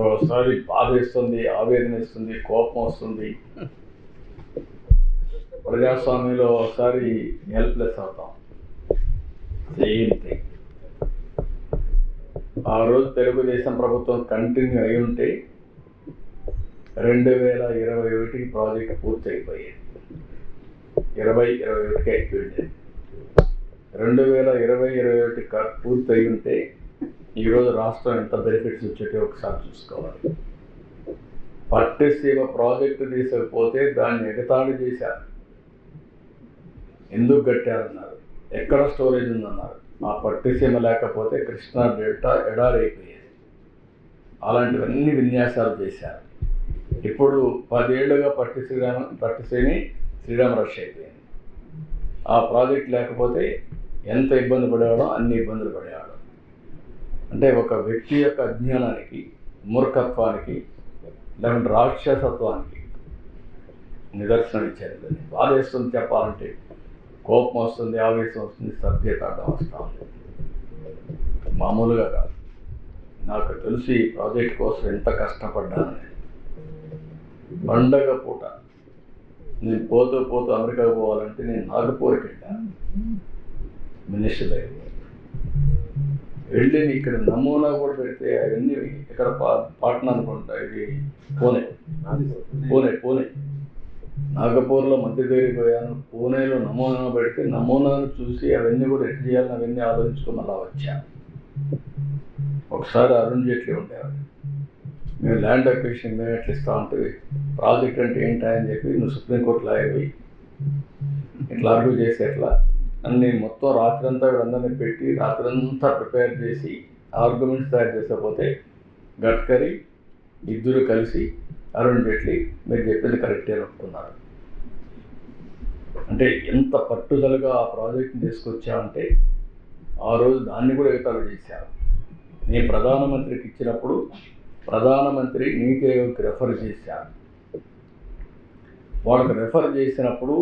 ఒకసారి బాధ ఇస్తుంది, ఆవేదన ఇస్తుంది, కోపం వస్తుంది. ప్రజాస్వామ్యంలో ఒకసారి హెల్ప్లెస్ అవుతాం. Same thing. ఆ రోజు తెలుగుదేశం ప్రభుత్వం కంటిన్యూ అయి ఉంటే 2021 ప్రాజెక్ట్ పూర్తి అయిపోయేది. 2021 అయిపోయింది. 2021 పూర్తి అయి ఉంటే ఈరోజు రాష్ట్రం ఎంత బెనిఫిట్స్ వచ్చేటో ఒకసారి చూసుకోవాలి. పట్టిసీమ ప్రాజెక్టు తీసుకపోతే దాన్ని ఎగతాళి చేశారు. ఎందుకు కట్టారన్నారు, ఎక్కడ స్టోరేజ్ ఉందన్నారు. ఆ పట్టిసీమ లేకపోతే కృష్ణా డెల్టా ఎడారైపోయేది. అలాంటివన్నీ విన్యాసాలు చేశారు. ఇప్పుడు 10 ఏళ్లుగా పట్టిసీమ శ్రీరామ రక్ష అయిపోయింది. ఆ ప్రాజెక్ట్ లేకపోతే ఎంత ఇబ్బంది పడేవాడో అన్ని ఇబ్బందులు పడేవాడు. అంటే ఒక వ్యక్తి యొక్క అజ్ఞానానికి, మూర్ఖత్వానికి, లేకుంటే రాక్షసత్వానికి నిదర్శనం ఇచ్చారు. బాధేస్తుంది చెప్పాలంటే, కోపం వస్తుంది, ఆవేశం వస్తుంది, సభ్యత అడ్డం వస్తుంది. మామూలుగా కాదు. నాకు తెలిసి ఈ ప్రాజెక్ట్ కోసం ఎంత కష్టపడ్డాను నేను. పండగ పూట నేను పోతూ అమెరికా పోవాలంటే నేను నాగపూర్కి వెళ్ళాను. మినిస్టర్ దగ్గర వెళ్ళి ఇక్కడ నమూనా కూడా పెడితే అవన్నీ ఇక్కడ పాట్నా అనుకుంటా, ఇది పూణే నాగపూర్లో మంత్రి దగ్గరికి పోయాను. పూణేలో నమూనా పెడితే నమూనాను చూసి అవన్నీ కూడా ఎట్లా చేయాలని అవన్నీ ఆలోచించుకుని అలా వచ్చాను. ఒకసారి అరుణ్ జైట్లీ ఉండేవాడు. మేము ల్యాండ్ అక్విజిషన్ మేము ఎట్లా ఇస్తా ఉంటుంది, ప్రాజెక్ట్ అంటే ఏంటని చెప్పి నువ్వు సుప్రీంకోర్టు లాయర్వి ఇట్లా అర్గు చేసి ఎట్లా అన్ని మొత్తం రాత్రంతా అందరినీ పెట్టి రాత్రంతా ప్రిపేర్ చేసి ఆర్గ్యుమెంట్స్ తయారు చేసకపోతే గడ్కరీ ఇద్దరు కలిసి అరుణ్ జైట్లీ మీరు చెప్పింది కరెక్టే ఒప్పుకున్నారు. అంటే ఎంత పట్టుదలగా ఆ ప్రాజెక్ట్ని తీసుకొచ్చామంటే ఆ రోజు దాన్ని కూడా ఎగతాళి చేశారు. నేను ప్రధానమంత్రికి ఇచ్చినప్పుడు ప్రధానమంత్రి నీతి ఆయోగ్కి రెఫర్ చేశారు. వాళ్ళకి రెఫర్ చేసినప్పుడు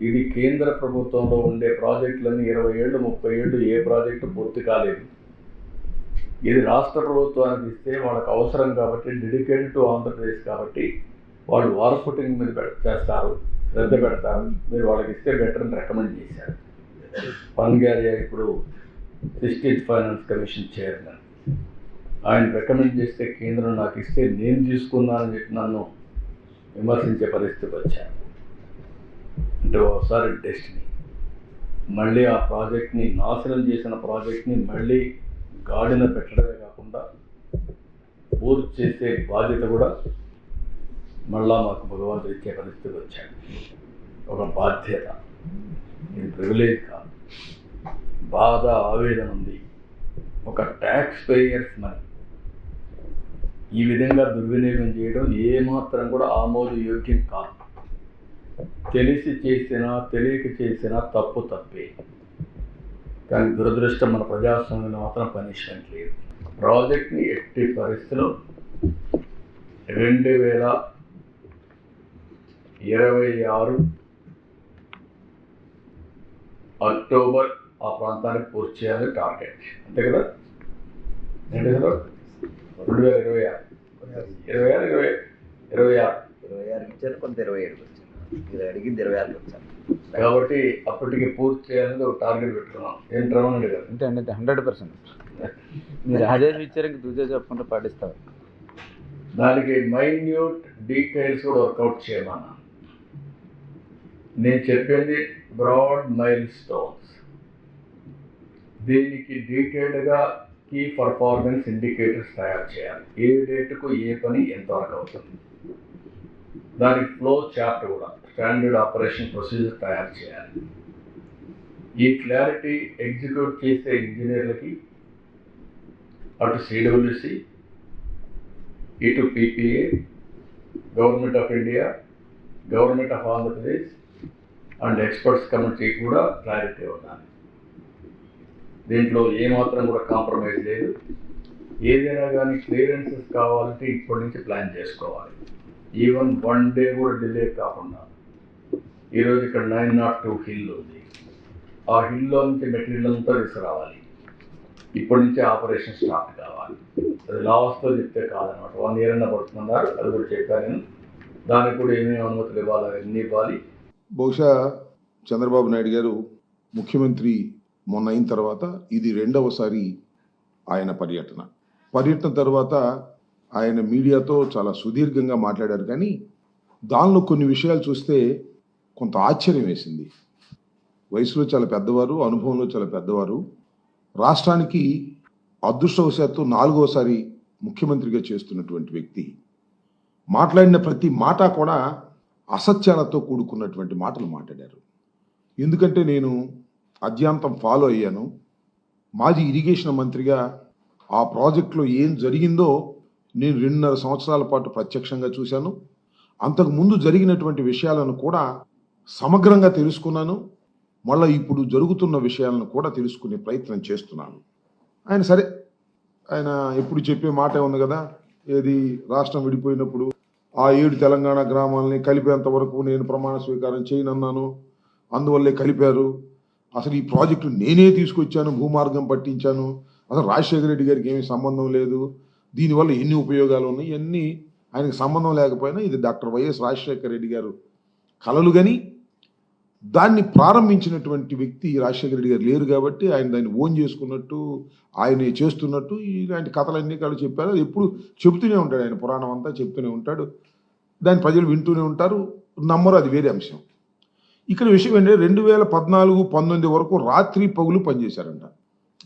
ఇది కేంద్ర ప్రభుత్వంలో ఉండే ప్రాజెక్టులన్నీ 20 ఏళ్ళు 30 ఏళ్ళు ఏ ప్రాజెక్టు పూర్తి కాలేదు. ఇది రాష్ట్ర ప్రభుత్వానికి ఇస్తే వాళ్ళకి అవసరం కాబట్టి, డెడికేటెడ్ టు ఆంధ్రప్రదేశ్ కాబట్టి వాళ్ళు వార్ ఫుటింగ్ మీద చేస్తారు, శ్రద్ధ పెడతారు, మీరు వాళ్ళకి ఇస్తే బెటర్ అని రికమెండ్ చేశారు. పన్గారియా ఇప్పుడు 16th ఫైనాన్స్ కమిషన్ చైర్మన్. ఆయన రికమెండ్ చేస్తే కేంద్రం నాకు ఇస్తే నేను తీసుకున్నానని చెప్పి నన్ను విమర్శించే పరిస్థితికి వచ్చాను. అంటే ఒకసారి డెస్టినీ మళ్ళీ ఆ ప్రాజెక్ట్ని, నాశనం చేసిన ప్రాజెక్ట్ని మళ్ళీ గాడిన పెట్టడమే కాకుండా పూర్తి చేసే బాధ్యత కూడా మళ్ళా మాకు భగవంతుడు ఇచ్చే పరిస్థితికి వచ్చాడు. ఒక బాధ్యత, ఇది ప్రివిలేజ్ కాదు, బాధ ఆవేదన ఉంది. ఒక ట్యాక్స్ పేయర్స్ మనీ ఈ విధంగా దుర్వినియోగం చేయడం ఏమాత్రం కూడా ఆమోదయోగ్యం కాదు. తెలిసి చేసినా తెలియక చేసినా తప్పే. కానీ దురదృష్టం మన ప్రజాస్వామ్యంలో మాత్రం పనిష్మెంట్ లేదు. ప్రాజెక్ట్ని ఎట్టి పరిస్థితిలో 2026 అక్టోబర్ ఆ ప్రాంతానికి పూర్తి చేయాలి టార్గెట్. అంతే కదా? ఏంటి కదా 2026 ఇచ్చారు, కొంత 27 వచ్చారు. ఇది అడిగింది 26 వచ్చారు కాబట్టి అప్పటికి పూర్తి చేయాలని ఒక టార్గెట్ పెట్టుకున్నాం. ఏంటో అడిగారు అంటే 100% మీరు అదే ఇచ్చారు, ఇంక దూజే చెప్పకుండా పాటిస్తారు. దానికి మైన్యూట్ డీటెయిల్స్ కూడా వర్కౌట్ చేయమన్నా. నేను చెప్పింది బ్రాడ్ మైల్ స్టోన్స్. దీనికి డీటెయిల్డ్గా కీ పర్ఫార్మెన్స్ ఇండికేటర్స్ తయారు చేయాలి. ఏ డేట్కు ఏ పని ఎంతవరకు అవుతుంది, దానికి ఫ్లో చార్ట్ కూడా, స్టాండర్డ్ ఆపరేషన్ ప్రొసీజర్ తయారు చేయాలి. ఈ క్లారిటీ ఎగ్జిక్యూట్ చేసే ఇంజనీర్లకి, అటు సిడబ్ల్యూసి, ఇటు PPA, government of India, government of Andhra Pradesh and experts committee కూడా క్లారిటీ ఉండాలి. దీంట్లో ఏమాత్రం కూడా కాంప్రమైజ్ లేదు. ఏదైనా కానీ క్లియరెన్సెస్ కావాలంటే ఇప్పటి నుంచి ప్లాన్ చేసుకోవాలి. ఈవెన్ 1 డే కూడా డిలే కాకుండా. ఈరోజు ఇక్కడ 902 హిల్ ఉంది. ఆ హిల్లో నుంచి మెటీరియల్ అంతా తీసుకురావాలి. ఇప్పటి నుంచే ఆపరేషన్ స్టార్ట్ కావాలి. అది లాస్తో చెప్తే కాదనమాట. 1 year అన్నా పడుతున్నారు, అది కూడా చెప్పాను నేను. దానికి కూడా ఏమేమి అనుమతులు ఇవ్వాలి అవన్నీ ఇవ్వాలి. బహుశా చంద్రబాబు నాయుడు గారు ముఖ్యమంత్రి మొన్న అయిన తర్వాత ఇది 2వసారి ఆయన పర్యటన తర్వాత ఆయన మీడియాతో చాలా సుదీర్ఘంగా మాట్లాడారు. కానీ దానిలో కొన్ని విషయాలు చూస్తే కొంత ఆశ్చర్యం వేసింది. వయసులో చాలా పెద్దవారు, అనుభవంలో చాలా పెద్దవారు, రాష్ట్రానికి అదృష్టవశాత్తు 4వసారి ముఖ్యమంత్రిగా చేస్తున్నటువంటి వ్యక్తి మాట్లాడిన ప్రతి మాట కూడా అసత్యాలతో కూడుకున్నటువంటి మాటలు మాట్లాడారు. ఎందుకంటే నేను అద్యాంతం ఫాలో అయ్యాను. మాజీ ఇరిగేషన్ మంత్రిగా ఆ ప్రాజెక్టులో ఏం జరిగిందో నేను 2.5 సంవత్సరాల పాటు ప్రత్యక్షంగా చూశాను. అంతకు ముందు జరిగినటువంటి విషయాలను కూడా సమగ్రంగా తెలుసుకున్నాను. మళ్ళీ ఇప్పుడు జరుగుతున్న విషయాలను కూడా తెలుసుకునే ప్రయత్నం చేస్తున్నాను. ఆయన ఎప్పుడు చెప్పే మాట ఉంది కదా, ఏది రాష్ట్రం విడిపోయినప్పుడు ఆ 7 తెలంగాణ గ్రామాలని కలిపేంత వరకు నేను ప్రమాణ స్వీకారం చేయనన్నాను, అందువల్లే కలిపారు, అసలు ఈ ప్రాజెక్టు నేనే తీసుకొచ్చాను, భూమార్గం పట్టించాను, అసలు రాజశేఖర రెడ్డి గారికి ఏమీ సంబంధం లేదు, దీనివల్ల ఎన్ని ఉపయోగాలు ఉన్నాయి, ఇవన్నీ ఆయనకు సంబంధం లేకపోయినా ఇది డాక్టర్ వైఎస్ రాజశేఖర రెడ్డి గారు కలలు. కానీ దాన్ని ప్రారంభించినటువంటి వ్యక్తి రాజశేఖర రెడ్డి గారు లేరు కాబట్టి ఆయన దాన్ని ఓన్ చేసుకున్నట్టు, ఆయనే చేస్తున్నట్టు ఇలాంటి కథలన్నీ కూడా చెప్పారు. అది ఎప్పుడు చెబుతూనే ఉంటాడు, ఆయన పురాణం అంతా చెప్తూనే ఉంటాడు. దాన్ని ప్రజలు వింటూనే ఉంటారు, నమ్మరు, అది వేరే అంశం. ఇక్కడ విషయం ఏంటంటే 2014-19 వరకు రాత్రి పగులు పనిచేశారంట.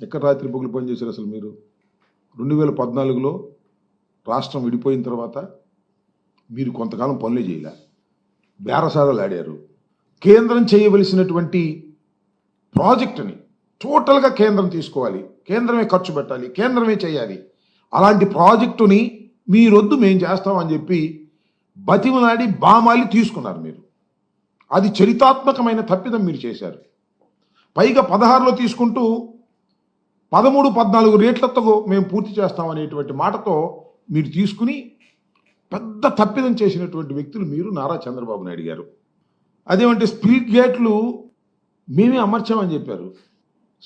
ఎక్కడ రాత్రి పగులు పనిచేశారు అసలు మీరు? 2014లో రాష్ట్రం విడిపోయిన తర్వాత మీరు కొంతకాలం పనులే చేయలే, బేరసారాలు ఆడారు. కేంద్రం చేయవలసినటువంటి ప్రాజెక్టుని టోటల్గా కేంద్రం తీసుకోవాలి, కేంద్రమే ఖర్చు పెట్టాలి, కేంద్రమే చేయాలి, అలాంటి ప్రాజెక్టుని మీరొద్దు మేము చేస్తామని చెప్పి బతిమలాడి బామాలి తీసుకున్నారు మీరు. అది చరితాత్మకమైన తప్పిదం మీరు చేశారు. పైగా 16లో తీసుకుంటూ 13-14 రేట్లతో మేము పూర్తి చేస్తామనేటువంటి మాటతో మీరు తీసుకుని పెద్ద తప్పిదం చేసినటువంటి వ్యక్తులు మీరు, నారా చంద్రబాబు నాయుడు గారు. అదేమంటే స్పిల్ గేట్లు మేమే అమర్చామని చెప్పారు.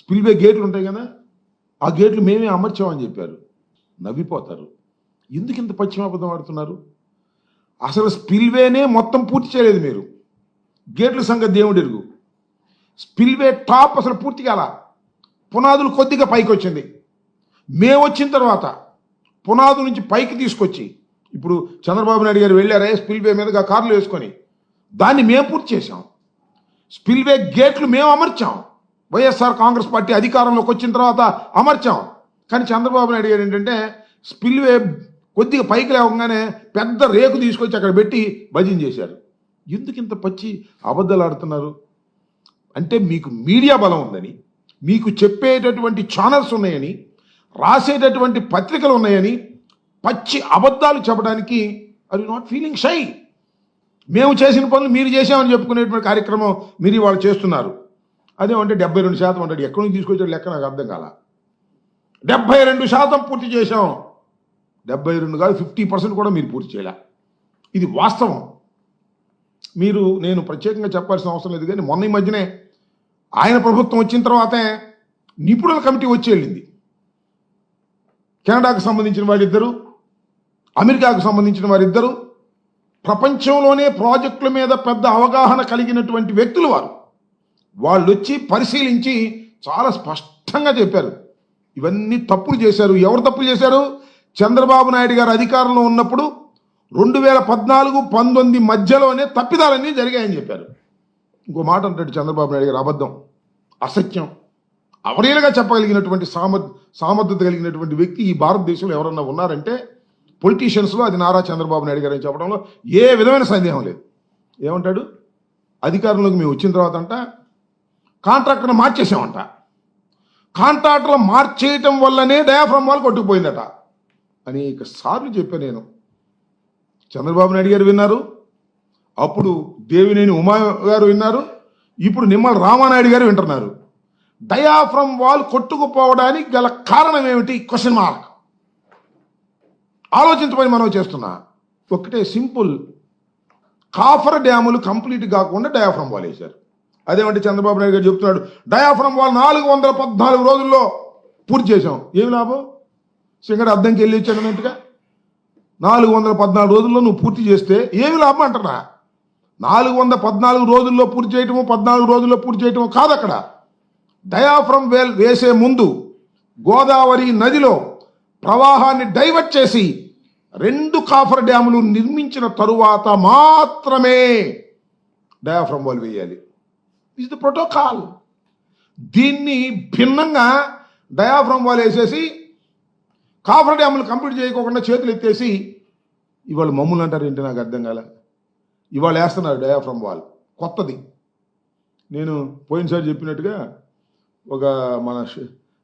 స్పిల్వే గేట్లు ఉంటాయి కదా, ఆ గేట్లు మేమే అమర్చామని చెప్పారు. నవ్విపోతారు. ఎందుకు ఇంత పశ్చిమాబద్ధం ఆడుతున్నారు? అసలు స్పిల్వేనే మొత్తం పూర్తి చేయలేదు మీరు. గేట్ల సంగతి దేవుడు ఎరుగు. స్పిల్వే టాప్ అసలు పూర్తి కాల, పునాదులు కొద్దిగా పైకి వచ్చింది. మేము వచ్చిన తర్వాత పునాదుల నుంచి పైకి తీసుకొచ్చి ఇప్పుడు చంద్రబాబు నాయుడు గారు వెళ్ళారే స్పిల్వే మీదుగా కార్లు వేసుకొని, దాన్ని మేము పూర్తి చేశాం. స్పిల్వే గేట్లు మేము అమర్చాం. వైఎస్ఆర్ కాంగ్రెస్ పార్టీ అధికారంలోకి వచ్చిన తర్వాత అమర్చాం. కానీ చంద్రబాబు నాయుడు గారు ఏంటంటే స్పిల్వే కొద్దిగా పైకి లేవగానే పెద్ద రేకు తీసుకొచ్చి అక్కడ పెట్టి భజన చేశారు. ఎందుకు ఇంత పచ్చి అబద్ధాలు ఆడుతున్నారు? అంటే మీకు మీడియా బలం ఉందని, మీకు చెప్పేటటువంటి ఛానల్స్ ఉన్నాయని, రాసేటటువంటి పత్రికలు ఉన్నాయని పచ్చి అబద్ధాలు చెప్పడానికి are you not feeling shy? మేము చేసిన పనులు మీరు చేసామని చెప్పుకునేటువంటి కార్యక్రమం మీరు ఇవాళ చేస్తున్నారు. అదేమంటే 72% అంటాడు. ఎక్కడి నుంచి తీసుకొచ్చాడు లెక్క నాకు అర్థం కాల. 72% పూర్తి చేశాం. 72 కాదు, 50% కూడా మీరు పూర్తి చేయలే. ఇది వాస్తవం. నేను ప్రత్యేకంగా చెప్పాల్సిన అవసరం లేదు. కానీ మొన్న ఈ మధ్యనే ఆయన ప్రభుత్వం వచ్చిన తర్వాతే నిపుణుల కమిటీ వచ్చి వెళ్ళింది. కెనడాకు సంబంధించిన వారిద్దరు, అమెరికాకు సంబంధించిన వారిద్దరు, ప్రపంచంలోనే ప్రాజెక్టుల మీద పెద్ద అవగాహన కలిగినటువంటి వ్యక్తులు వాళ్ళు వచ్చి పరిశీలించి చాలా స్పష్టంగా చెప్పారు ఇవన్నీ తప్పులు చేశారు. ఎవరు తప్పులు చేశారు? చంద్రబాబు నాయుడు గారు అధికారంలో ఉన్నప్పుడు 2014-19 మధ్యలోనే తప్పిదాలన్నీ జరిగాయని చెప్పారు. ఇంకో మాట అంటాడు చంద్రబాబు నాయుడు గారు, అబద్ధం, అసత్యం, అవలీలగా చెప్పగలిగినటువంటి సామర్థ్యత కలిగినటువంటి వ్యక్తి ఈ భారతదేశంలో ఎవరన్నా ఉన్నారంటే పొలిటీషియన్స్లో అది నారా చంద్రబాబు నాయుడు గారు అని చెప్పడంలో ఏ విధమైన సందేహం లేదు. ఏమంటాడు? అధికారంలోకి మేము వచ్చిన తర్వాత అంట కాంట్రాక్టర్ని మార్చేసామంట. కాంట్రాక్టర్లు మార్చేయటం వల్లనే డయాఫ్రమ్ వాల్ కొట్టుకుపోయిందట. అనేక సార్లు చెప్పాను నేను. చంద్రబాబు నాయుడు గారు విన్నారు, అప్పుడు దేవినేని ఉమా గారు విన్నారు, ఇప్పుడు నిమ్మల రామానాయుడు గారు వింటున్నారు. డయాఫ్రమ్ వాల్ కొట్టుకుపోవడానికి గల కారణం ఏమిటి? Question mark. ఆలోచించమని మనం చేస్తున్నా. ఒకటే సింపుల్, కాఫర్ డ్యాములు కంప్లీట్ కాకుండా డయాఫ్రమ్ వాల్ వేశారు. అదేమంటే చంద్రబాబు నాయుడు గారు చెప్తున్నాడు డయాఫ్రమ్ వాల్ 414 రోజుల్లో పూర్తి చేసాం. ఏమి లాభం? సింగర్ అద్దంకి వెళ్ళి వచ్చాడు అన్నట్టుగా 414 రోజుల్లో నువ్వు పూర్తి చేస్తే ఏమి లాభం అంటారా? 414 రోజుల్లో పూర్తి చేయటము 14 రోజుల్లో పూర్తి చేయటము కాదు. అక్కడ డయాఫ్రమ్ వెల్ వేసే ముందు గోదావరి నదిలో ప్రవాహాన్ని డైవర్ట్ చేసి 2 కాఫర్ డ్యాములు నిర్మించిన తరువాత మాత్రమే డయాఫ్రమ్ వాల్ వేయాలి. Is the protocol. దీన్ని భిన్నంగా డయాఫ్రమ్ వాల్ వేసేసి కాఫర్ డ్యాములు కంప్లీట్ చేయకోకుండా చేతులు ఎత్తేసి ఇవాళ మమ్మల్ని అంటారు ఏంటి? నాకు అర్థం కాలే. ఇవాళ వేస్తున్నారు డయాఫ్రమ్ వాల్ కొత్తది. నేను పోయినసారి చెప్పినట్టుగా ఒక మన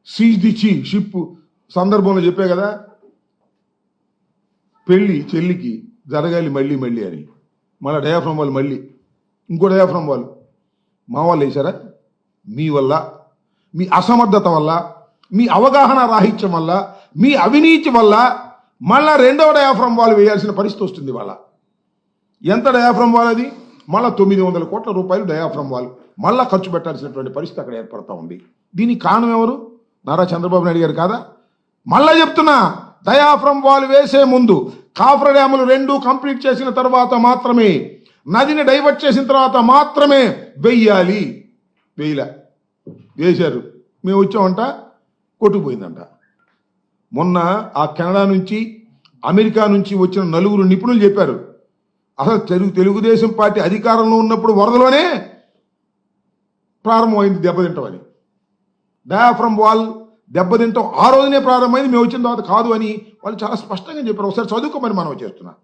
సీజ్ ది చీ షిప్ సందర్భంలో చెప్పే కదా, పెళ్ళి చెల్లికి జరగాలి మళ్ళీ మళ్ళీ అని, మళ్ళీ డయాఫ్రమ్ వాల్ మళ్ళీ ఇంకో డయాఫ్రమ్ వాల్ మా వాళ్ళు వేశారా? మీ వల్ల, మీ అసమర్థత వల్ల, మీ అవగాహన రాహిత్యం వల్ల, మీ అవినీతి వల్ల మళ్ళా 2వ డయాఫ్రమ్ వాల్ వేయాల్సిన పరిస్థితి వస్తుంది. వాళ్ళ ఎంత డయాఫ్రమ్ వాల్ అది? మళ్ళీ 900 కోట్ల రూపాయలు డయాఫ్రమ్ వాల్ మళ్ళా ఖర్చు పెట్టాల్సినటువంటి పరిస్థితి అక్కడ ఏర్పడతా ఉంది. దీనికి కారణం ఎవరు? నారా చంద్రబాబు నాయుడు గారు కాదా? మళ్ళా చెప్తున్నా, డయాఫ్రమ్ వాల్ వేసే ముందు కాఫర్ డ్యాములు 2 కంప్లీట్ చేసిన తర్వాత మాత్రమే, నదిని డైవర్ట్ చేసిన తర్వాత మాత్రమే వెయ్యాలి. వేయలే, వేశారు. మేము వచ్చామంట, కొట్టుకుపోయిందంట. మొన్న ఆ కెనడా నుంచి అమెరికా నుంచి వచ్చిన 4 నిపుణులు చెప్పారు, అసలు తెలుగుదేశం పార్టీ అధికారంలో ఉన్నప్పుడు వరదలోనే ప్రారంభమైంది దెబ్బతింటామని. డయాఫ్రమ్ వాల్ దెబ్బతింటాం ఆ రోజునే ప్రారంభమైంది, మేము వచ్చిన తర్వాత కాదు అని వాళ్ళు చాలా స్పష్టంగా చెప్పారు. ఒకసారి చదువుకోమని మనం చేస్తున్నాం.